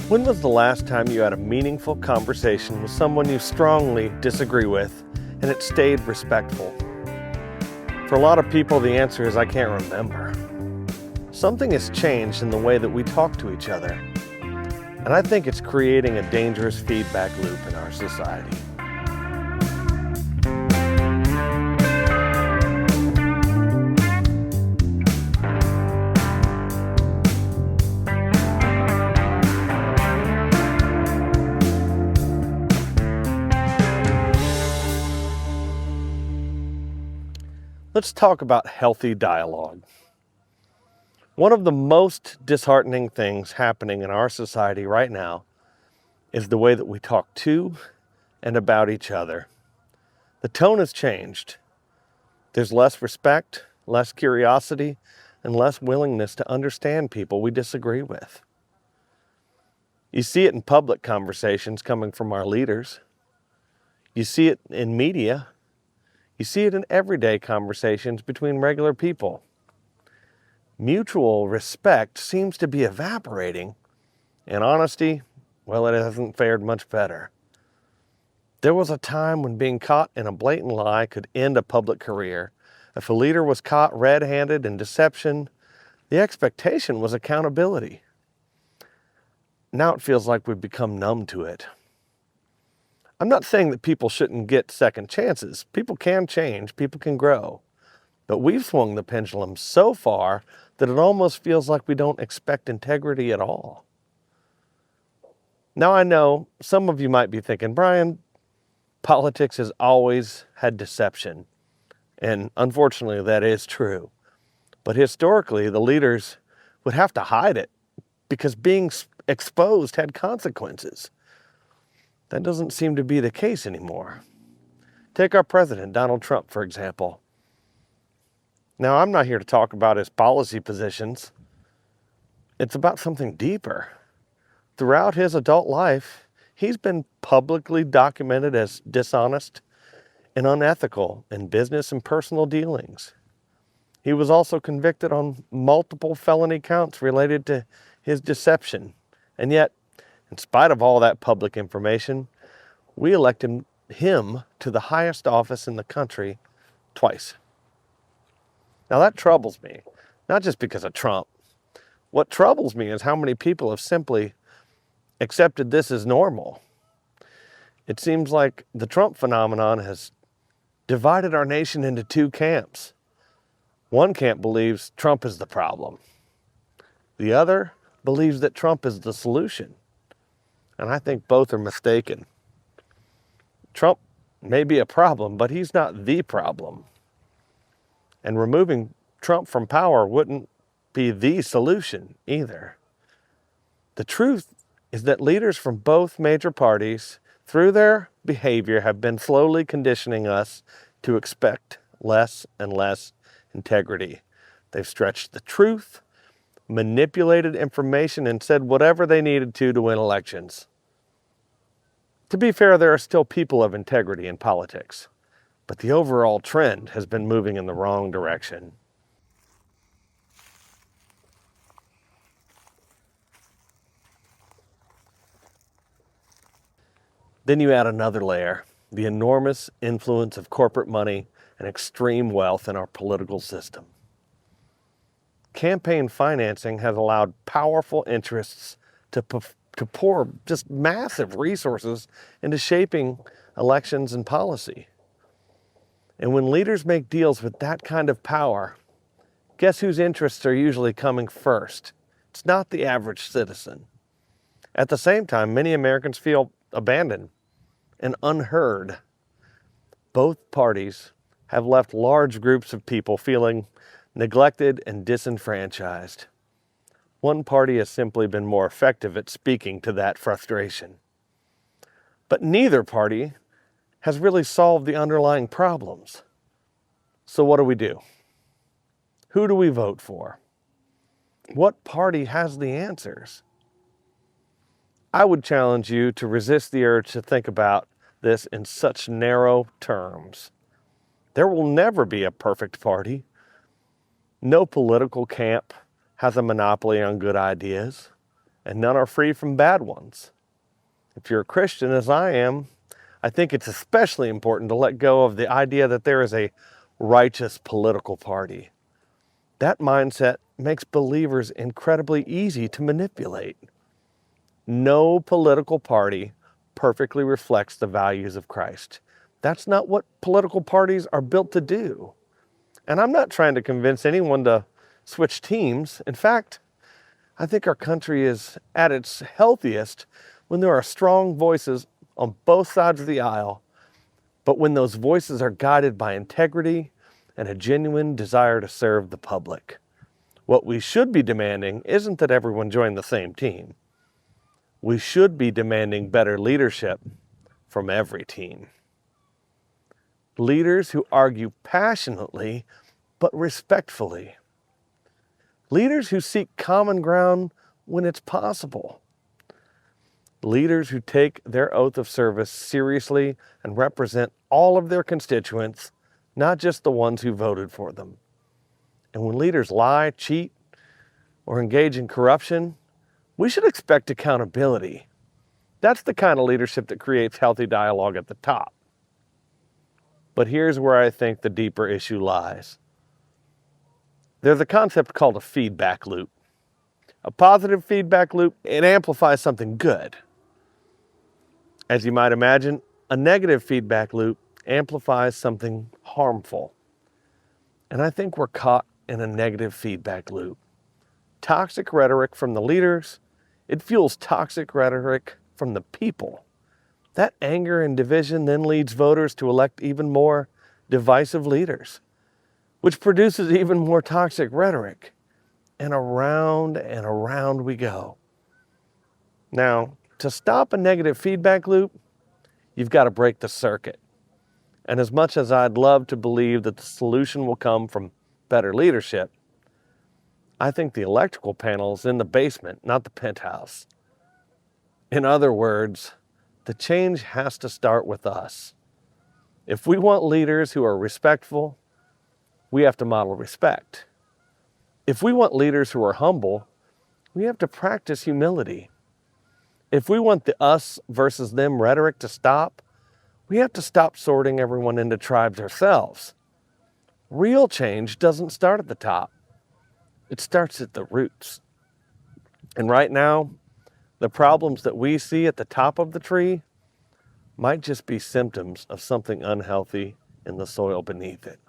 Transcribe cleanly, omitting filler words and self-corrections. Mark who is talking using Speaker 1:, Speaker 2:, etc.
Speaker 1: When was the last time you had a meaningful conversation with someone you strongly disagree with and it stayed respectful? For a lot of people, the answer is I can't remember. Something has changed in the way that we talk to each other, and I think it's creating a dangerous feedback loop in our society. Let's talk about healthy dialogue. One of the most disheartening things happening in our society right now is the way that we talk to and about each other. The tone has changed. There's less respect, less curiosity, and less willingness to understand people we disagree with. You see it in public conversations coming from our leaders. You see it in media. You see it in everyday conversations between regular people. Mutual respect seems to be evaporating, and honesty, well, it hasn't fared much better. There was a time when being caught in a blatant lie could end a public career. If a leader was caught red-handed in deception, the expectation was accountability. Now it feels like we've become numb to it. I'm not saying that people shouldn't get second chances. People can change, people can grow. But we've swung the pendulum so far that it almost feels like we don't expect integrity at all. Now I know some of you might be thinking, Brian, politics has always had deception. And unfortunately, that is true. But historically, the leaders would have to hide it because being exposed had consequences. That doesn't seem to be the case anymore. Take our president, Donald Trump, for example. Now, I'm not here to talk about his policy positions. It's about something deeper. Throughout his adult life, he's been publicly documented as dishonest and unethical in business and personal dealings. He was also convicted on multiple felony counts related to his deception. And yet, in spite of all that public information, we elected him to the highest office in the country twice. Now that troubles me, not just because of Trump. What troubles me is how many people have simply accepted this as normal. It seems like the Trump phenomenon has divided our nation into two camps. One camp believes Trump is the problem. The other believes that Trump is the solution. And I think both are mistaken. Trump may be a problem, but he's not the problem. And removing Trump from power wouldn't be the solution either. The truth is that leaders from both major parties, through their behavior, have been slowly conditioning us to expect less and less integrity. They've stretched the truth, manipulated information, and said whatever they needed to win elections. To be fair, there are still people of integrity in politics, but the overall trend has been moving in the wrong direction. Then you add another layer, the enormous influence of corporate money and extreme wealth in our political system. Campaign financing has allowed powerful interests to pour just massive resources into shaping elections and policy. And when leaders make deals with that kind of power, guess whose interests are usually coming first? It's not the average citizen. At the same time, many Americans feel abandoned and unheard. Both parties have left large groups of people feeling neglected and disenfranchised. One party has simply been more effective at speaking to that frustration. But neither party has really solved the underlying problems. So what do? Who do we vote for? What party has the answers? I would challenge you to resist the urge to think about this in such narrow terms. There will never be a perfect party. No political camp has a monopoly on good ideas. and none are free from bad ones. If you're a Christian, as I am, I think it's especially important to let go of the idea that there is a righteous political party. That mindset makes believers incredibly easy to manipulate. No political party perfectly reflects the values of Christ. That's not what political parties are built to do. And I'm not trying to convince anyone to switch teams. In fact, I think our country is at its healthiest when there are strong voices on both sides of the aisle, but when those voices are guided by integrity and a genuine desire to serve the public. What we should be demanding isn't that everyone join the same team. We should be demanding better leadership from every team. Leaders who argue passionately but respectfully. Leaders who seek common ground when it's possible. Leaders who take their oath of service seriously and represent all of their constituents, not just the ones who voted for them. And when leaders lie, cheat, or engage in corruption, we should expect accountability. That's the kind of leadership that creates healthy dialogue at the top. But here's where I think the deeper issue lies. There's a concept called a feedback loop. A positive feedback loop, it amplifies something good. As you might imagine, a negative feedback loop amplifies something harmful. And I think we're caught in a negative feedback loop. Toxic rhetoric from the leaders, it fuels toxic rhetoric from the people. That anger and division then leads voters to elect even more divisive leaders, which produces even more toxic rhetoric. And around we go. Now, to stop a negative feedback loop, you've got to break the circuit. And as much as I'd love to believe that the solution will come from better leadership, I think the electrical panel is in the basement, not the penthouse. In other words, the change has to start with us. If we want leaders who are respectful, we have to model respect. If we want leaders who are humble, we have to practice humility. If we want the us versus them rhetoric to stop, we have to stop sorting everyone into tribes ourselves. Real change doesn't start at the top. It starts at the roots. And right now, the problems that we see at the top of the tree might just be symptoms of something unhealthy in the soil beneath it.